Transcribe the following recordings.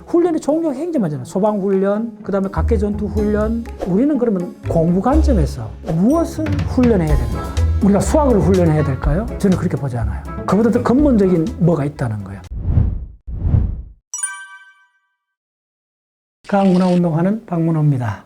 훈련의 종류가 굉장히 많잖아요. 소방훈련, 그 다음에 각개전투훈련. 우리는 그러면 공부 관점에서 무엇을 훈련해야 되는가? 우리가 수학을 훈련해야 될까요? 저는 그렇게 보지 않아요. 그보다 더 근본적인 뭐가 있다는 거예요. 과학문화운동하는 박문호입니다.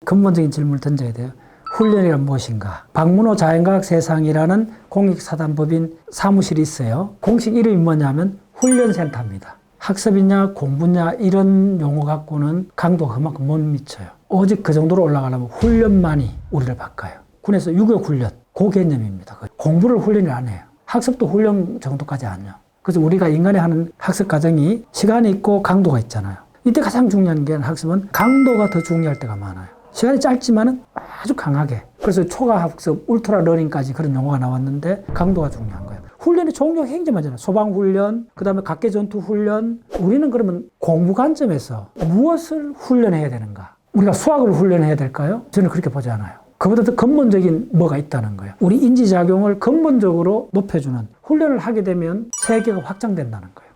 근본적인 질문을 던져야 돼요. 훈련이란 무엇인가? 박문호 자연과학 세상이라는 공익사단법인 사무실이 있어요. 공식 이름이 뭐냐면 훈련센터입니다. 학습이냐 공부냐 이런 용어 갖고는 강도가 그만큼 못 미쳐요. 오직 그 정도로 올라가려면 훈련만이 우리를 바꿔요. 군에서 유격훈련, 그 개념입니다. 공부를 훈련을 안 해요. 학습도 훈련 정도까지 안 해요. 그래서 우리가 인간이 하는 학습 과정이 시간이 있고 강도가 있잖아요. 이때 가장 중요한 게 학습은 강도가 더 중요할 때가 많아요. 시간이 짧지만은 아주 강하게. 그래서 초과 학습, 울트라 러닝까지 그런 용어가 나왔는데 강도가 중요한 거예요. 훈련의 종류가 굉장히 많잖아요. 소방훈련, 그 다음에 각개전투훈련. 우리는 그러면 공부 관점에서 무엇을 훈련해야 되는가? 우리가 수학을 훈련해야 될까요? 저는 그렇게 보지 않아요. 그보다 더 근본적인 뭐가 있다는 거예요. 우리 인지작용을 근본적으로 높여주는 훈련을 하게 되면 세계가 확장된다는 거예요.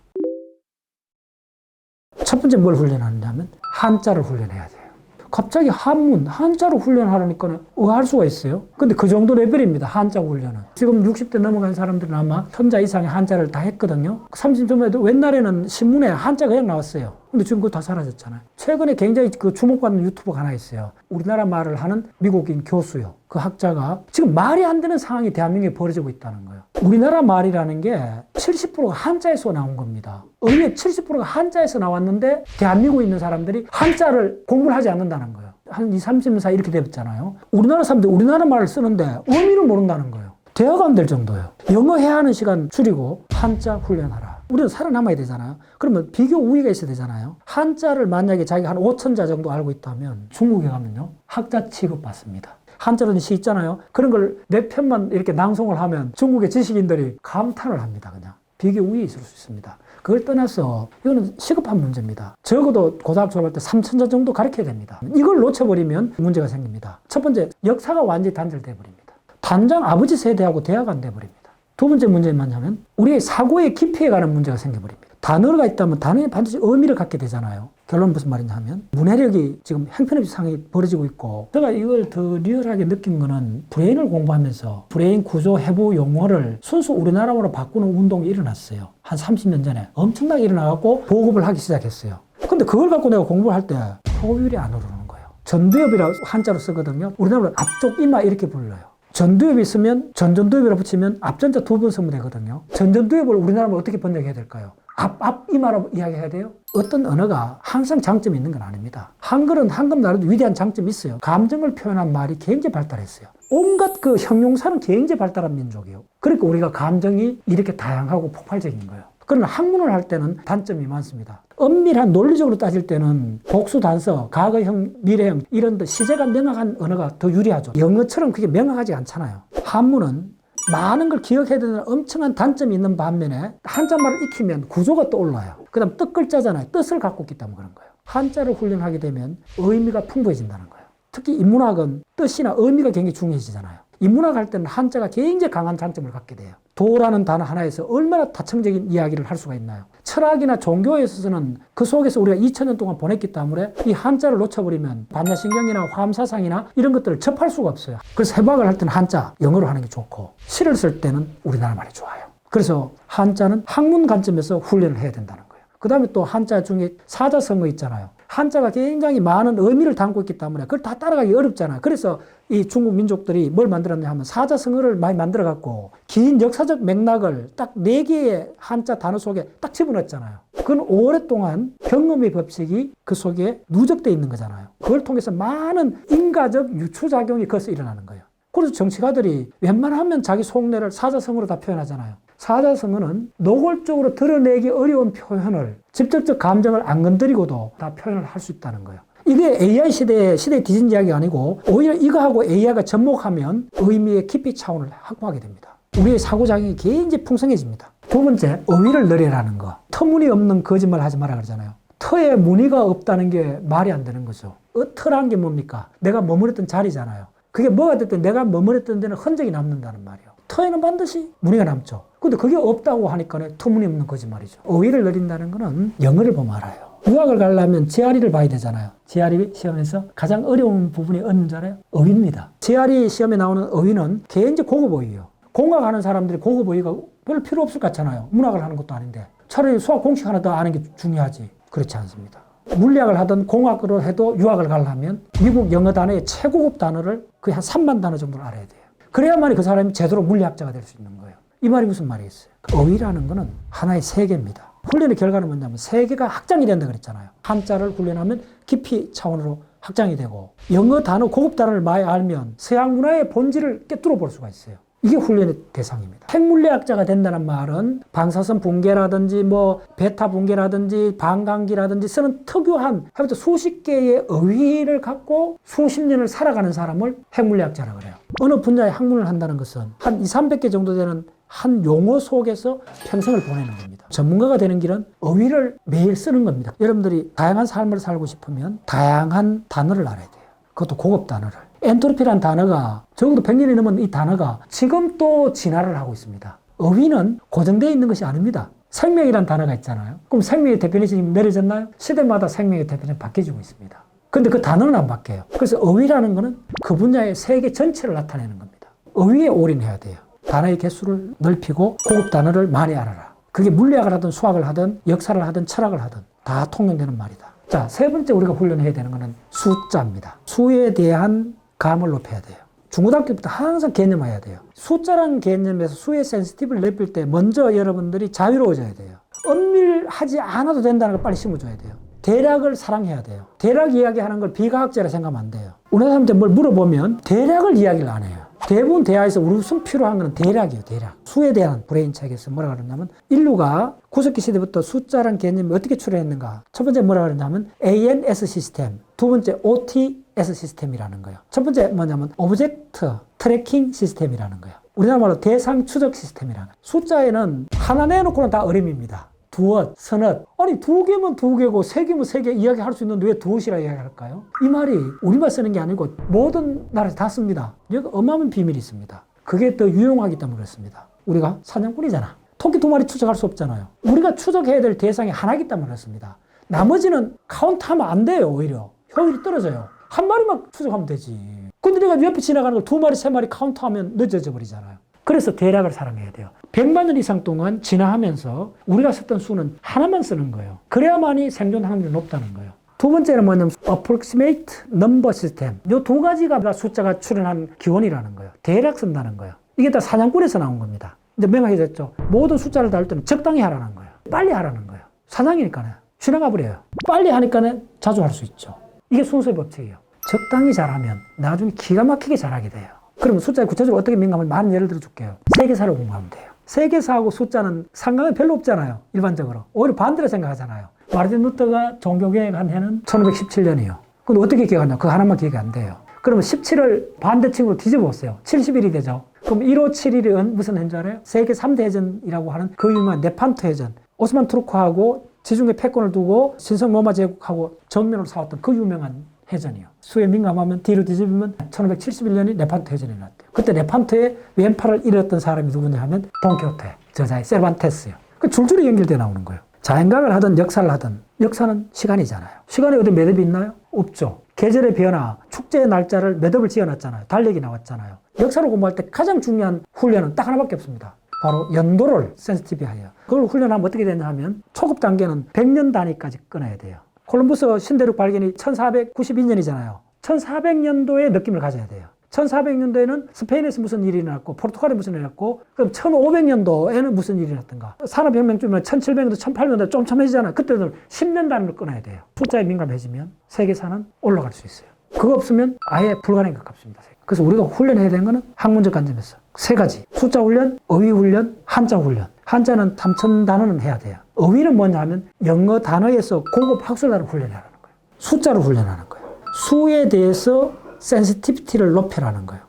첫 번째 뭘 훈련하느냐면 한자를 훈련해야 돼요. 갑자기 한자로 훈련하려니까 할 수가 있어요. 근데 그 정도 레벨입니다. 한자 훈련은. 지금 60대 넘어간 사람들은 아마 천자 이상의 한자를 다 했거든요. 30년 전에도 옛날에는 신문에 한자 그냥 나왔어요. 근데 지금 그거 다 사라졌잖아요. 최근에 굉장히 주목받는 유튜버가 하나 있어요. 우리나라 말을 하는 미국인 교수요. 그 학자가 지금 말이 안 되는 상황이 대한민국에 벌어지고 있다는 거예요. 우리나라 말이라는 게 70%가 한자에서 나온 겁니다. 의외 70%가 한자에서 나왔는데 대한민국에 있는 사람들이 한자를 공부를 하지 않는다는 거예요. 한 20, 30년 사이 이렇게 됐잖아요. 우리나라 사람들이 우리나라 말을 쓰는데 의미를 모른다는 거예요. 대화가 안 될 정도예요. 영어 해야 하는 시간 줄이고 한자 훈련하라. 우리는 살아남아야 되잖아요. 그러면 비교 우위가 있어야 되잖아요. 한자를 만약에 자기가 한 5,000자 정도 알고 있다면 중국에 가면요. 학자 취급받습니다. 한자로는 시 있잖아요. 그런 걸 몇 편만 이렇게 낭송을 하면 중국의 지식인들이 감탄을 합니다. 그냥. 비교 우위에 있을 수 있습니다. 그걸 떠나서 이거는 시급한 문제입니다. 적어도 고등학교 졸업할 때 3,000자 정도 가르쳐야 됩니다. 이걸 놓쳐버리면 문제가 생깁니다. 첫 번째, 역사가 완전히 단절돼 버립니다. 단장 아버지 세대하고 대화가 안 돼버립니다. 두 번째 문제는 뭐냐면 우리의 사고의 깊이에 가는 문제가 생겨버립니다. 단어가 있다면 단어에 반드시 의미를 갖게 되잖아요. 결론은 무슨 말이냐 하면 문해력이 지금 형편없이 상황이 벌어지고 있고 제가 이걸 더 리얼하게 느낀 거는 브레인을 공부하면서 브레인 구조 해부 용어를 순수 우리나라어로 바꾸는 운동이 일어났어요. 한 30년 전에 엄청나게 일어나갖고 보급을 하기 시작했어요. 근데 그걸 갖고 내가 공부를 할 때 효율이 안 오르는 거예요. 전두엽이라고 한자로 쓰거든요. 우리나라로 앞쪽 이마 이렇게 불러요. 전두엽이 있으면 전전두엽이라고 붙이면 앞전자 두 번 쓰면 되거든요. 전전두엽을 우리나라로 어떻게 번역해야 될까요? 앞이마라고 이야기해야 돼요? 어떤 언어가 항상 장점이 있는 건 아닙니다. 한글은 한글 나라도 위대한 장점이 있어요. 감정을 표현한 말이 굉장히 발달했어요. 온갖 그 형용사는 굉장히 발달한 민족이에요. 그러니까 우리가 감정이 이렇게 다양하고 폭발적인 거예요. 그러나 학문을 할 때는 단점이 많습니다. 엄밀한 논리적으로 따질 때는 복수 단서, 과거형, 미래형 이런 시제가 명확한 언어가 더 유리하죠. 영어처럼 그게 명확하지 않잖아요. 한문은 많은 걸 기억해야 되는 엄청난 단점이 있는 반면에 한자말을 익히면 구조가 떠올라요. 그 다음 뜻글자잖아요. 뜻을 갖고 있기 때문에 그런 거예요. 한자를 훈련하게 되면 의미가 풍부해진다는 거예요. 특히 인문학은 뜻이나 의미가 굉장히 중요해지잖아요. 인문학 할 때는 한자가 굉장히 강한 장점을 갖게 돼요. 도라는 단어 하나에서 얼마나 다층적인 이야기를 할 수가 있나요? 철학이나 종교에 있어서는 그 속에서 우리가 2000년 동안 보냈기 때문에 이 한자를 놓쳐버리면 반야신경이나 화엄사상이나 이런 것들을 접할 수가 없어요. 그래서 해박을 할 때는 한자, 영어로 하는 게 좋고 시를 쓸 때는 우리나라 말이 좋아요. 그래서 한자는 학문 관점에서 훈련을 해야 된다는 거예요. 그 다음에 또 한자 중에 사자성어 있잖아요. 한자가 굉장히 많은 의미를 담고 있기 때문에 그걸 다 따라가기 어렵잖아요. 그래서 이 중국 민족들이 뭘 만들었냐 하면 사자성어를 많이 만들어갖고 긴 역사적 맥락을 딱 4개의 한자 단어 속에 딱 집어넣었잖아요. 그건 오랫동안 경험의 법칙이 그 속에 누적되어 있는 거잖아요. 그걸 통해서 많은 인가적 유추작용이 거기서 일어나는 거예요. 그래서 정치가들이 웬만하면 자기 속내를 사자성어로 다 표현하잖아요. 사자성어는 노골적으로 드러내기 어려운 표현을 직접적 감정을 안 건드리고도 다 표현을 할 수 있다는 거예요. 이게 AI 시대의 뒤진 이야기가 아니고 오히려 이거하고 AI가 접목하면 의미의 깊이 차원을 확보하게 됩니다. 우리의 사고작용이 굉장히 풍성해집니다. 두 번째, 어휘를 늘리라는 거. 터무니없는 거짓말 하지 마라 그러잖아요. 터에 무늬가 없다는 게 말이 안 되는 거죠. 터란 게 뭡니까? 내가 머무르던 자리잖아요. 그게 뭐가 됐든 내가 머무르던 데는 흔적이 남는다는 말이에요. 터에는 반드시 무늬가 남죠. 근데 그게 없다고 하니까 터무니없는 거짓말이죠. 어휘를 늘린다는 거는 영어를 보면 알아요. 유학을 가려면 GRE를 봐야 되잖아요. GRE 시험에서 가장 어려운 부분이 어느 줄 알아요? 어휘입니다. GRE 시험에 나오는 어휘는 굉장히 고급 어휘예요. 공학하는 사람들이 고급 어휘가 별로 필요 없을 것 같잖아요. 문학을 하는 것도 아닌데. 차라리 수학 공식 하나 더 아는 게 중요하지. 그렇지 않습니다. 물리학을 하든 공학으로 해도 유학을 가려면 미국 영어 단어의 최고급 단어를 거의 한 3만 단어 정도를 알아야 돼요. 그래야만이 그 사람이 제대로 물리학자가 될 수 있는 거예요. 이 말이 무슨 말이겠어요? 어휘라는 거는 하나의 세계입니다. 훈련의 결과는 뭐냐면 세계가 확장이 된다 그랬잖아요. 한자를 훈련하면 깊이 차원으로 확장이 되고 영어 단어, 고급 단어를 많이 알면 서양 문화의 본질을 꿰뚫어 볼 수가 있어요. 이게 훈련의 대상입니다. 핵물리학자가 된다는 말은 방사선 붕괴라든지 베타 붕괴라든지 반감기라든지 쓰는 특유한 수십 개의 어휘를 갖고 수십 년을 살아가는 사람을 핵물리학자라고 그래요. 어느 분야의 학문을 한다는 것은 한 200~300개 정도 되는 한 용어 속에서 평생을 보내는 겁니다. 전문가가 되는 길은 어휘를 매일 쓰는 겁니다. 여러분들이 다양한 삶을 살고 싶으면 다양한 단어를 알아야 돼요. 그것도 고급 단어를. 엔트로피란 단어가 적어도 100년이 넘은 이 단어가 지금 또 진화를 하고 있습니다. 어휘는 고정되어 있는 것이 아닙니다. 생명이란 단어가 있잖아요. 그럼 생명의 데피니션이 내려졌나요? 시대마다 생명의 데피니션이 바뀌어지고 있습니다. 근데 그 단어는 안 바뀌어요. 그래서 어휘라는 거는 그 분야의 세계 전체를 나타내는 겁니다. 어휘에 올인해야 돼요. 단어의 개수를 넓히고 고급 단어를 많이 알아라. 그게 물리학을 하든 수학을 하든 역사를 하든 철학을 하든 다 통용되는 말이다. 자, 세 번째 우리가 훈련해야 되는 것은 숫자입니다. 수에 대한 감을 높여야 돼요. 중고등학교 때부터 항상 개념해야 돼요. 숫자라는 개념에서 수의 센시티브를 높일 때 먼저 여러분들이 자유로워져야 돼요. 엄밀하지 않아도 된다는 걸 빨리 심어줘야 돼요. 대략을 사랑해야 돼요. 대략 이야기하는 걸 비과학자라 생각하면 안 돼요. 우리나라 사람한테 뭘 물어보면 대략을 이야기를 안 해요. 대부분 대화에서 우리 우선 필요한 건 대략이에요. 대략. 수에 대한 브레인 책에서 뭐라 그러냐면 인류가 구석기 시대부터 숫자라는 개념이 어떻게 출현했는가. 첫 번째 뭐라 그러냐면 ANS 시스템, 두 번째 OTS 시스템이라는 거예요. 첫 번째 뭐냐면 오브젝트 트래킹 시스템이라는 거예요. 우리나라 말로 대상 추적 시스템이라는 거예요. 숫자에는 하나 내놓고는 다 어림입니다. 두엇, 서넛. 아니, 두 개면 두 개고, 세 개면 세 개 이야기할 수 있는데 왜 두엇이라 이야기할까요? 이 말이 우리만 쓰는 게 아니고 모든 나라에서 다 씁니다. 여기 어마어마한 비밀이 있습니다. 그게 더 유용하기 때문에 그렇습니다. 우리가 사냥꾼이잖아. 토끼 두 마리 추적할 수 없잖아요. 우리가 추적해야 될 대상이 하나이기 때문에 그렇습니다. 나머지는 카운트하면 안 돼요, 오히려. 효율이 떨어져요. 한 마리만 추적하면 되지. 근데 내가 옆에 지나가는 걸 두 마리, 세 마리 카운트하면 늦어져 버리잖아요. 그래서 대략을 사랑해야 돼요. 100만 년 이상 동안 진화하면서 우리가 썼던 수는 하나만 쓰는 거예요. 그래야만이 생존 확률이 높다는 거예요. 두 번째는 뭐냐면 approximate number system. 이 두 가지가 숫자가 출현한 기원이라는 거예요. 대략 쓴다는 거예요. 이게 다 사냥꾼에서 나온 겁니다. 이제 명확해졌죠. 모든 숫자를 다룰 때는 적당히 하라는 거예요. 빨리 하라는 거예요. 사냥이니까요. 지나가 버려요. 빨리 하니까는 자주 할 수 있죠. 이게 순서의 법칙이에요. 적당히 잘하면 나중에 기가 막히게 잘하게 돼요. 그러면 숫자에 구체적으로 어떻게 민감하면 많은 예를 들어 줄게요. 세계사를 공부하면 돼요. 세계사하고 숫자는 상관이 별로 없잖아요. 일반적으로. 오히려 반대로 생각하잖아요. 마르틴 루터가 종교개혁한 해는 1517년이에요. 근데 어떻게 기억하냐? 그거 하나만 기억이 안 돼요. 그러면 17을 반대층으로 뒤집어 보세요. 70일이 되죠. 그럼 1571이 무슨 해인 줄 알아요? 세계 3대 해전이라고 하는 그 유명한 네판트 해전. 오스만 투르크하고 지중해 패권을 두고 신성 로마 제국하고 정면으로 싸웠던 그 유명한 해전이요. 수에 민감하면 뒤로 뒤집으면 1571년이 네판트 해전이 났대요. 그때 네판트의 왼팔을 잃었던 사람이 누구냐 하면 돈키호테 저자의 세르반테스요. 그 줄줄이 연결되어 나오는 거예요. 자연과학을 하든 역사를 하든 역사는 시간이잖아요. 시간에 어디 매듭이 있나요? 없죠. 계절의 변화, 축제의 날짜를 매듭을 지어놨잖아요. 달력이 나왔잖아요. 역사를 공부할 때 가장 중요한 훈련은 딱 하나밖에 없습니다. 바로 연도를 센시티브하여. 그걸 훈련하면 어떻게 되냐 하면 초급 단계는 100년 단위까지 끊어야 돼요. 콜럼버스 신대륙 발견이 1492년이잖아요. 1400년도의 느낌을 가져야 돼요. 1400년도에는 스페인에서 무슨 일이 일어났고 포르투갈에 무슨 일이 일어났고 그럼 1500년도에는 무슨 일이 일어났던가. 산업혁명쯤이면 1700년도, 1800년도 좀 첨해지잖아요. 그때는 10년 단위로 끊어야 돼요. 숫자에 민감해지면 세계사는 올라갈 수 있어요. 그거 없으면 아예 불가능에 가깝습니다. 그래서 우리가 훈련해야 되는 거는 학문적 관점에서 세 가지. 숫자 훈련, 어휘 훈련, 한자 훈련. 한자는 3000 단어는 해야 돼요. 어휘는 뭐냐 하면 영어 단어에서 고급 학술 단어를 훈련하라는 거예요. 숫자를 훈련하는 거예요. 수에 대해서 센시티비티를 높여라는 거예요.